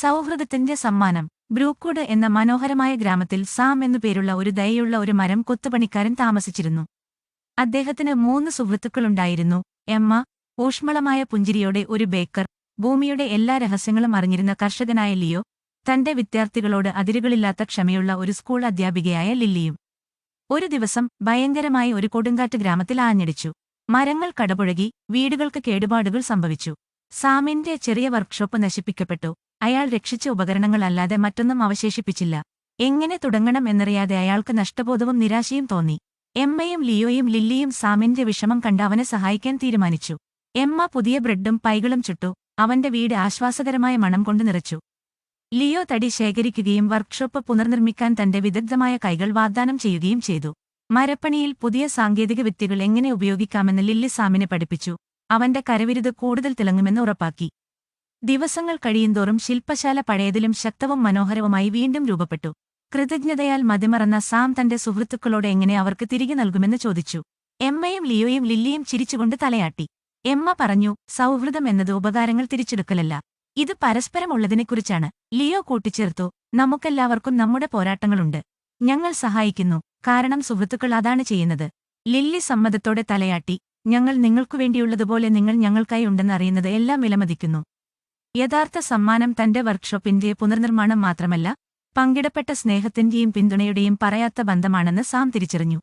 സൗഹൃദത്തിന്റെ സമ്മാനം. ബ്രൂക്ക്വുഡ് എന്ന മനോഹരമായ ഗ്രാമത്തിൽ സാം എന്നു പേരുള്ള ഒരു ദയയുള്ള ഒരു മരം കൊത്തുപണിക്കാരൻ താമസിച്ചിരുന്നു. അദ്ദേഹത്തിന് 3 സുഹൃത്തുക്കളുണ്ടായിരുന്നു. എമ്മ, ഊഷ്മളമായ പുഞ്ചിരിയോടെ ഒരു ബേക്കർ, ഭൂമിയുടെ എല്ലാ രഹസ്യങ്ങളും അറിഞ്ഞിരുന്ന കർഷകനായ ലിയോ, തന്റെ വിദ്യാർത്ഥികളോട് അതിരുകളില്ലാത്ത ക്ഷമയുള്ള ഒരു സ്കൂൾ അധ്യാപികയായ ലില്ലിയും. ഒരു ദിവസം ഭയങ്കരമായ ഒരു കൊടുങ്കാറ്റ് ഗ്രാമത്തിൽ ആഞ്ഞടിച്ചു. മരങ്ങൾ കടപുഴകി, വീടുകൾക്ക് കേടുപാടുകൾ സംഭവിച്ചു. സാമിന്റെ ചെറിയ വർക്ക്ഷോപ്പ് നശിപ്പിക്കപ്പെട്ടു. അയാൾ രക്ഷിച്ച ഉപകരണങ്ങൾ അല്ലാതെ മറ്റൊന്നും അവശേഷിപ്പിച്ചില്ല. എങ്ങനെ തുടങ്ങണം എന്നറിയാതെ അയാൾക്ക് നഷ്ടബോധവും നിരാശയും തോന്നി. എമ്മയും ലിയോയും ലില്ലിയും സാമിന്റെ വിഷമം കണ്ട് അവനെ സഹായിക്കാൻ തീരുമാനിച്ചു. എമ്മ പുതിയ ബ്രെഡും പൈകളും ചുട്ടു. അവന്റെ വീട് ആശ്വാസകരമായ മണം കൊണ്ട് നിറച്ചു. ലിയോ തടി ശേഖരിക്കുകയും വർക്ക്ഷോപ്പ് പുനർനിർമ്മിക്കാൻ തന്റെ വിദഗ്ധമായ കൈകൾ വാഗ്ദാനം ചെയ്യുകയും ചെയ്തു. മരപ്പണിയിൽ പുതിയ സാങ്കേതിക വിദ്യകൾ എങ്ങനെ ഉപയോഗിക്കാമെന്ന് ലില്ലി സാമിനെ പഠിപ്പിച്ചു. അവന്റെ കരവിരുത് കൂടുതൽ തിളങ്ങുമെന്ന് ഉറപ്പാക്കി. ദിവസങ്ങൾ കഴിയുന്തോറും ശില്പശാല പഴയതിലും ശക്തവും മനോഹരവുമായി വീണ്ടും രൂപപ്പെട്ടു. കൃതജ്ഞതയാൽ മതിമറന്ന സാം തന്റെ സുഹൃത്തുക്കളോട് എങ്ങനെ അവർക്ക് തിരികെ നൽകുമെന്ന് ചോദിച്ചു. എമ്മയും ലിയോയും ലില്ലിയും ചിരിച്ചുകൊണ്ട് തലയാട്ടി. എമ്മ പറഞ്ഞു, സൗഹൃദം എന്നത് ഉപകാരങ്ങൾ തിരിച്ചെടുക്കലല്ല, ഇത് പരസ്പരമുള്ളതിനെക്കുറിച്ചാണ്. ലിയോ കൂട്ടിച്ചേർത്തു, നമുക്കെല്ലാവർക്കും നമ്മുടെ പോരാട്ടങ്ങളുണ്ട്. ഞങ്ങൾ സഹായിക്കുന്നു, കാരണം സുഹൃത്തുക്കൾ അതാണ് ചെയ്യുന്നത്. ലില്ലി സമ്മതത്തോടെ തലയാട്ടി, ഞങ്ങൾ നിങ്ങൾക്കുവേണ്ടിയുള്ളതുപോലെ നിങ്ങൾ ഞങ്ങൾക്കായി ഉണ്ടെന്ന് അറിയുന്നത് എല്ലാം വിലമതിക്കുന്നു. യഥാർത്ഥ സമ്മാനം തന്റെ വർക്ക്ഷോപ്പിന്റെ പുനർനിർമ്മാണം മാത്രമല്ല, പങ്കിടപ്പെട്ട സ്നേഹത്തിന്റെയും പിന്തുണയുടെയും പറയാത്ത ബന്ധമാണെന്ന് സാം തിരിച്ചറിഞ്ഞു.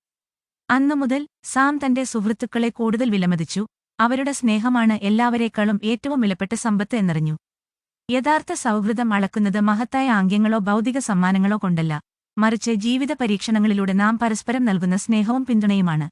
അന്നുമുതൽ സാം തന്റെ സുഹൃത്തുക്കളെ കൂടുതൽ വിലമതിച്ചു. അവരുടെ സ്നേഹമാണ് എല്ലാവരേക്കാളും ഏറ്റവും വിലപ്പെട്ട സമ്പത്ത് എന്നറിഞ്ഞു. യഥാർത്ഥ സൗഹൃദം അളക്കുന്നത് മഹത്തായ ആംഗ്യങ്ങളോ ഭൗതിക സമ്മാനങ്ങളോ കൊണ്ടല്ല, മറിച്ച് ജീവിത പരീക്ഷണങ്ങളിലൂടെ നാം പരസ്പരം നൽകുന്ന സ്നേഹവും പിന്തുണയുമാണ്.